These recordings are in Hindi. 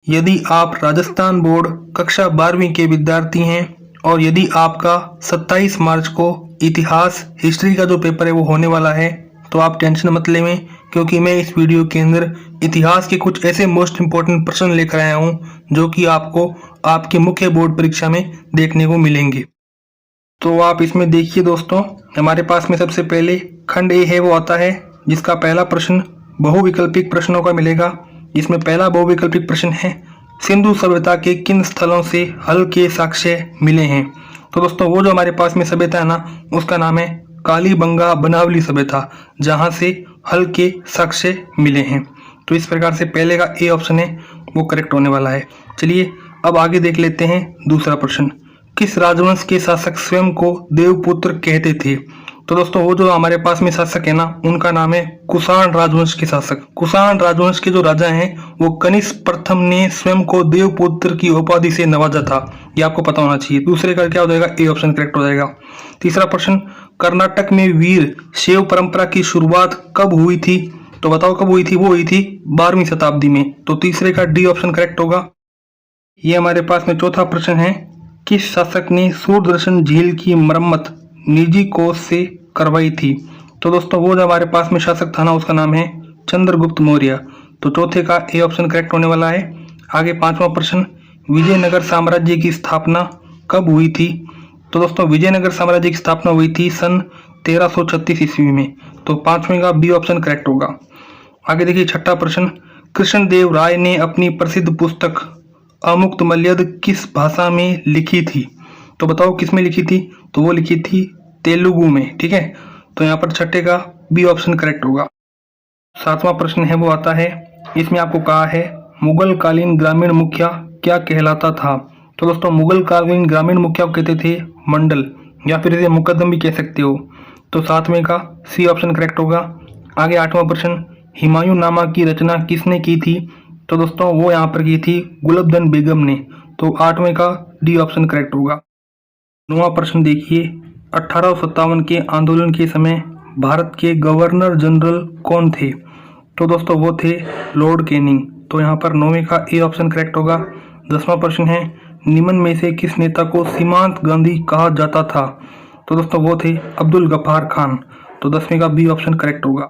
यदि आप राजस्थान बोर्ड कक्षा 12वीं के विद्यार्थी हैं और यदि आपका 27 मार्च को इतिहास हिस्ट्री का जो पेपर है वो होने वाला है, तो आप टेंशन मत लें, क्योंकि मैं इस वीडियो के अंदर इतिहास के कुछ ऐसे मोस्ट इम्पोर्टेंट प्रश्न लेकर आया हूँ जो कि आपको आपके मुख्य बोर्ड परीक्षा में देखने को मिलेंगे। तो आप इसमें देखिए दोस्तों, हमारे पास में सबसे पहले खंड ए है वो आता है, जिसका पहला प्रश्न बहुविकल्पिक प्रश्नों का मिलेगा। इसमें पहला बहुविकल्पिक प्रश्न है, सिंधु सभ्यता के किन स्थलों से हल के साक्ष्य मिले हैं। तो दोस्तों वो जो हमारे पास में सभ्यता है ना, उसका नाम है कालीबंगा बनावली सभ्यता, जहाँ से हल के साक्ष्य मिले हैं। तो इस प्रकार से पहले का ए ऑप्शन है वो करेक्ट होने वाला है। चलिए अब आगे देख लेते हैं दूसरा प्रश्न, किस राजवंश के शासक स्वयं को देवपुत्र कहते थे। तो दोस्तों वो जो हमारे पास में शासक है ना, उनका नाम है कुषाण राजवंश के शासक। कुषाण राजवंश के जो राजा हैं वो कनिष्क प्रथम ने स्वयं को देवपुत्र की उपाधि से नवाजा था, ये आपको पता होना चाहिए। दूसरे का क्या हो जाएगा, ए ऑप्शन करेक्ट हो जाएगा। तीसरा प्रश्न, कर्नाटक में वीर शैव परंपरा की शुरुआत कब हुई थी। तो बताओ कब हुई थी, वो हुई थी 12वीं शताब्दी में। तो तीसरे का डी ऑप्शन करेक्ट होगा। ये हमारे पास में चौथा प्रश्न है, किस शासक ने सूरदर्शन झील की मरम्मत निजी कोष से करवाई थी। तो दोस्तों वो जो हमारे पास में शासक था ना, उसका नाम है चंद्रगुप्त मौर्य। तो चौथे का ए ऑप्शन करेक्ट होने वाला है। आगे पांचवा प्रश्न, विजयनगर साम्राज्य की स्थापना कब हुई थी। तो दोस्तों विजयनगर साम्राज्य की स्थापना हुई थी सन 1336 ईस्वी में। तो पांचवें का बी ऑप्शन करेक्ट होगा। आगे देखिए छठा प्रश्न, कृष्णदेव राय ने अपनी प्रसिद्ध पुस्तक अमुक्तमाल्यद किस भाषा में लिखी थी। तो बताओ किस में लिखी थी। तो वो लिखी थी तेलुगु में, ठीक है। तो यहाँ पर छठे का बी ऑप्शन करेक्ट होगा। सातवां प्रश्न है वो आता है, इसमें आपको कहा है मुगल कालीन ग्रामीण मुखिया क्या कहलाता था। तो दोस्तों मुगल कालीन ग्रामीण मुखिया को कहते थे मंडल, या फिर इसे मुकद्दम भी कह सकते हो। तो सातवें का सी ऑप्शन करेक्ट होगा। आगे आठवां प्रश्न, हुमायूं नामा की रचना किसने की थी। तो दोस्तों वो यहाँ पर की थी गुलबदन बेगम ने। तो आठवें का डी ऑप्शन करेक्ट होगा। नौवां प्रश्न देखिए, 1857 के आंदोलन के समय भारत के गवर्नर जनरल कौन थे। तो दोस्तों वो थे लॉर्ड कैनिंग। तो यहाँ पर नौवें का ए ऑप्शन करेक्ट होगा। 10वां प्रश्न है, निम्न में से किस नेता को सीमांत गांधी कहा जाता था। तो दोस्तों वो थे अब्दुल गफ्फार खान। तो 10वें का बी ऑप्शन करेक्ट होगा।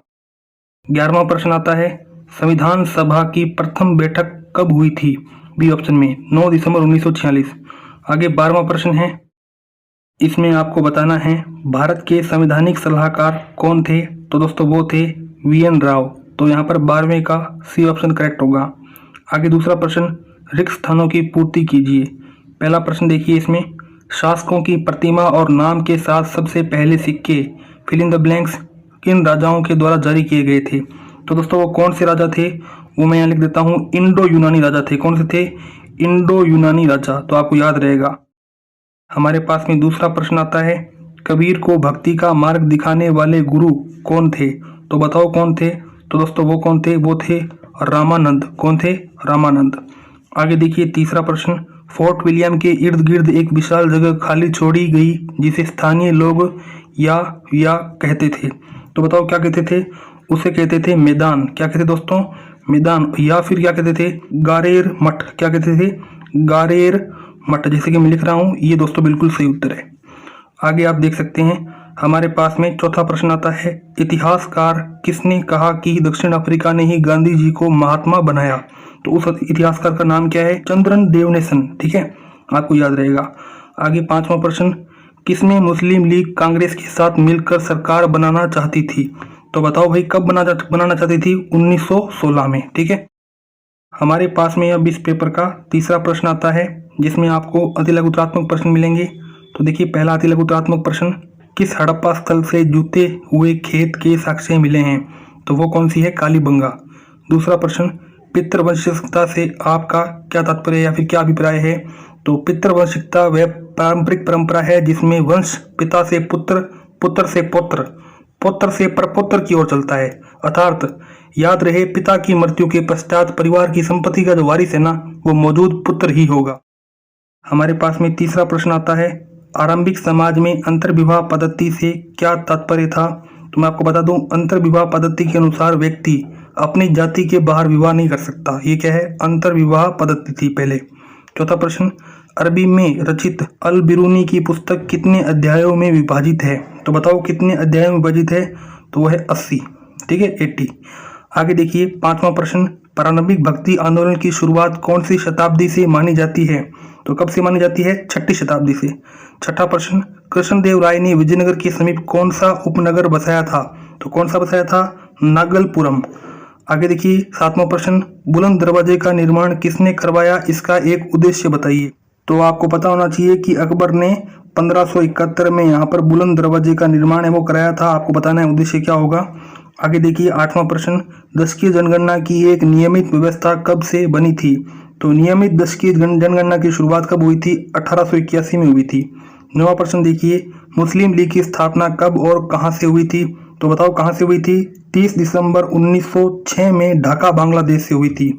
11वां प्रश्न आता है, संविधान सभा की प्रथम बैठक कब हुई थी। बी ऑप्शन में 9 दिसंबर 1946। आगे 12वां प्रश्न है, इसमें आपको बताना है भारत के संवैधानिक सलाहकार कौन थे। तो दोस्तों वो थे वीएन राव। तो यहाँ पर 12वें का सी ऑप्शन करेक्ट होगा। आगे दूसरा प्रश्न, रिक्त स्थानों की पूर्ति कीजिए। पहला प्रश्न देखिए, इसमें शासकों की प्रतिमा और नाम के साथ सबसे पहले सिक्के फिल इन द ब्लैंक्स किन राजाओं के द्वारा जारी किए गए थे। तो दोस्तों वो कौन से राजा थे, वो मैं यहाँ लिख देता हूँ, इंडो यूनानी राजा थे। कौन से थे, इंडो यूनानी राजा। तो आपको याद रहेगा। हमारे पास में दूसरा प्रश्न आता है, कबीर को भक्ति का मार्ग दिखाने वाले गुरु कौन थे। तो बताओ कौन थे। तो दोस्तों वो कौन थे, वो थे रामानंद। कौन थे, रामानंद। आगे देखिए तीसरा प्रश्न, फोर्ट विलियम के इर्द गिर्द एक विशाल जगह खाली छोड़ी गई जिसे स्थानीय लोग या कहते थे। तो बताओ क्या कहते थे, उसे कहते थे मैदान। क्या कहते दोस्तों, मैदान। या फिर क्या कहते थे, गारेर मठ। क्या कहते थे, गारेर मठ। जैसे कि मैं लिख रहा हूँ, ये दोस्तों बिल्कुल सही उत्तर है। आगे आप देख सकते हैं हमारे पास में चौथा प्रश्न आता है, इतिहासकार किसने कहा कि दक्षिण अफ्रीका ने ही गांधी जी को महात्मा बनाया। तो उस इतिहासकार का नाम क्या है, चंद्रन देवनेसन। ठीक है, आपको याद रहेगा। आगे पांचवा प्रश्न, किसने मुस्लिम लीग कांग्रेस के साथ मिलकर सरकार बनाना चाहती थी। तो बताओ भाई कब बनाना चाहती थी, 1916 में। ठीक है, हमारे पास में अब इस पेपर का तीसरा प्रश्न आता है, जिसमें आपको अतिलघुत्रात्मक प्रश्न मिलेंगे। तो देखिए पहला अतिलघुत्रात्मक प्रश्न, किस हड़प्पा स्थल से जूते हुए खेत के साक्ष्य मिले हैं। तो वो कौन सी है, कालीबंगा। दूसरा प्रश्न, पितृवंशिकता से आपका क्या तात्पर्य या फिर क्या अभिप्राय है। तो पितृवंशिकता वह पारंपरिक परंपरा है जिसमें वंश पिता से पुत्र, पुत्र से पौत्र, पौत्र से प्रपौत्र की ओर चलता है। अर्थात याद रहे, पिता की मृत्यु के पश्चात परिवार की संपत्ति का जो वारिस है ना, वो मौजूद पुत्र ही होगा। हमारे पास में तीसरा प्रश्न आता है, आरंभिक समाज में अंतर्विवाह पद्धति से क्या तात्पर्य था। तो मैं आपको बता दूं, अंतर्विवाह पद्धति के अनुसार व्यक्ति अपनी जाति के बाहर विवाह नहीं कर सकता। ये क्या है? अंतर विवाह पद्धति थी पहले। चौथा प्रश्न, अरबी में रचित अल बिरूनी की पुस्तक कितने अध्यायों में विभाजित है? तो बताओ कितने अध्यायों में विभाजित है? तो वह है 80, ठीक है, 80। आगे देखिए 5वां प्रश्न, प्रारंभिक भक्ति आंदोलन की शुरुआत कौन सी शताब्दी से मानी जाती है? तो कब से मानी जाती है? 6ठी शताब्दी से। छठा प्रश्न, कृष्णदेव राय ने विजयनगर के समीप कौन सा उपनगर बसाया था? तो कौन सा बसाया था? नागलपुरम। आगे देखिए 7वां प्रश्न, बुलंद दरवाजे का निर्माण किसने करवाया? इसका एक उद्देश्य बताइए। तो आपको पता होना चाहिए कि अकबर ने 1571 में यहाँ पर बुलंद दरवाजे का निर्माण है वो कराया था। आपको बताना है उद्देश्य क्या होगा। आगे देखिए 8वां प्रश्न, दशकीय जनगणना की एक नियमित व्यवस्था कब से बनी थी? तो नियमित दशकीय जनगणना की शुरुआत कब हुई थी? 1881 में हुई थी। 9वां प्रश्न देखिए, मुस्लिम लीग की स्थापना कब और कहां से हुई थी? तो बताओ कहां से हुई थी? 30 दिसंबर 1906 में ढाका बांग्लादेश से हुई थी।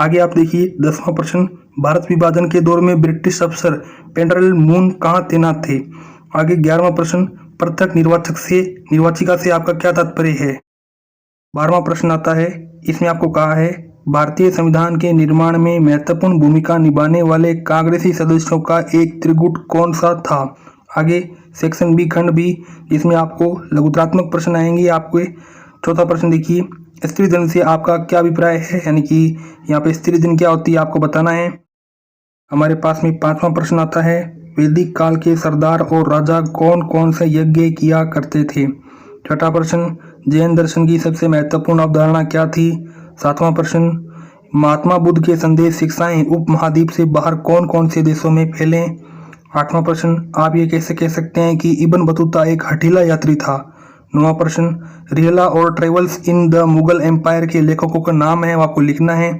आगे आप देखिए 10वां प्रश्न, भारत विभाजन के दौर में ब्रिटिश अफसर पेंड्रल मून कहाँ तैनात थे? आगे 11वां प्रश्न, पृथक निर्वाचिका से आपका क्या तात्पर्य है? 12वां प्रश्न आता है, इसमें आपको कहा है भारतीय संविधान के निर्माण में महत्वपूर्ण भूमिका निभाने वाले कांग्रेसी सदस्यों का एक त्रिगुट कौन सा था? आगे सेक्शन बी खंड बी, जिसमें आपको लघुत्रात्मक प्रश्न आएंगे। आपको चौथा प्रश्न देखिए, स्त्री धन से आपका क्या अभिप्राय है? यानी कि यहाँ पे स्त्री धन क्या होती है आपको बताना है। हमारे पास में 5वां प्रश्न आता है, वैदिक काल के सरदार और राजा कौन कौन से यज्ञ किया करते थे? छठा प्रश्न, जैन दर्शन की सबसे महत्वपूर्ण अवधारणा क्या थी? 7वां प्रश्न, महात्मा बुद्ध के संदेश शिक्षाएं उपमहाद्वीप से बाहर कौन कौन से देशों में फैले? 8वां प्रश्न, आप ये कैसे कह सकते हैं कि इब्न बतूता एक हठीला यात्री था? 9वां प्रश्न, रिहला और travels in the Mughal empire के लेखकों का नाम है वो आपको लिखना है।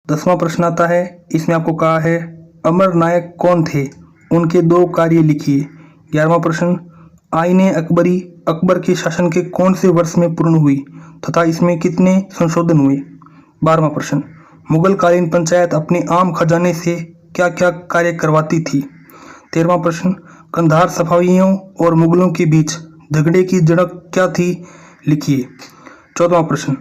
10वां प्रश्न आता है, इसमें आपको कहा है अमर नायक कौन थे? उनके 2 कार्य लिखिए। 11वां प्रश्न, आईने अकबरी अकबर के शासन के कौन से वर्ष में पूर्ण हुई तथा इसमें कितने संशोधन हुए? 12वां प्रश्न, मुगल कालीन पंचायत अपने आम खजाने से क्या क्या कार्य करवाती थी? 13वां प्रश्न, कंधार सफावियों और मुगलों के बीच झगड़े की जड़ क्या थी? लिखिए। 14वां प्रश्न,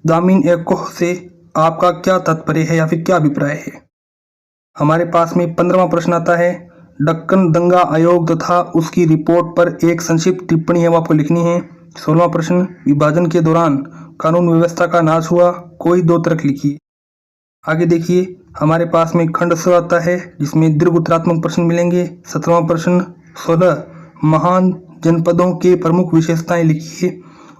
दामिन ए कोह से आपका क्या तात्पर्य है या फिर क्या अभिप्राय है? हमारे पास में 15वां प्रश्न आता है, दक्कन दंगा आयोग तथा उसकी रिपोर्ट पर एक संक्षिप्त टिप्पणी है वो आपको लिखनी है। 16वां प्रश्न, विभाजन के दौरान कानून व्यवस्था का नाश हुआ, कोई 2 तर्क लिखिए। आगे देखिए हमारे पास में खंड स आता है जिसमें दीर्घ उत्तरात्मक प्रश्न मिलेंगे। 17वां प्रश्न, 16 महान जनपदों के प्रमुख विशेषताएं लिखिए।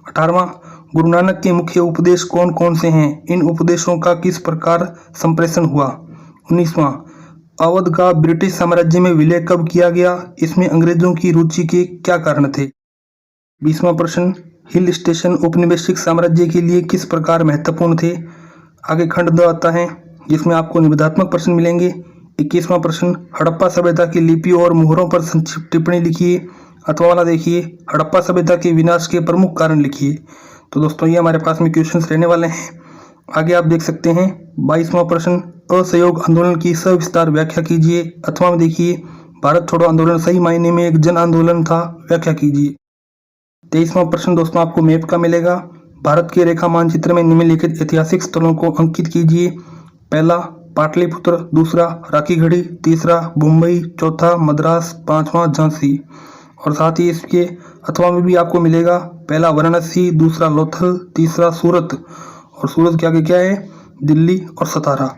18वां, गुरु नानक के मुख्य उपदेश कौन कौन से हैं? इन उपदेशों का किस प्रकार संप्रेषण हुआ? 19वां, अवध का ब्रिटिश साम्राज्य में विलय कब किया गया? इसमें अंग्रेजों की रुचि के क्या कारण थे? 20वां प्रश्न, हिल स्टेशन औपनिवेशिक साम्राज्य के लिए किस प्रकार महत्वपूर्ण थे? आगे खंड 2 आता है जिसमें आपको निबंधात्मक प्रश्न मिलेंगे। 21वां प्रश्न, हड़प्पा सभ्यता की लिपि और मुहरों पर संक्षिप्त टिप्पणी लिखिए। अथवा वाला देखिए, हड़प्पा सभ्यता के विनाश के प्रमुख कारण लिखिए। तो दोस्तों ये हमारे पास में क्वेश्चंस रहने वाले हैं। आगे आप देख सकते हैं 22वां प्रश्न, असहयोग आंदोलन की सविस्तार व्याख्या कीजिए। अथवा में देखिए, भारत छोड़ो आंदोलन सही मायने में एक जन आंदोलन था, व्याख्या कीजिए। 23वां प्रश्न दोस्तों आपको मैप का मिलेगा। भारत के रेखा मानचित्र में निम्नलिखित ऐतिहासिक स्थलों को अंकित कीजिए। पहला पाटलिपुत्र, दूसरा राखीगढ़ी, तीसरा मुंबई, चौथा मद्रास, 5वां झांसी। और साथ ही इसके अथवा में भी आपको मिलेगा, पहला वाराणसी, दूसरा लोथल, तीसरा सूरत और सूरत के आगे क्या है? दिल्ली और सतारा।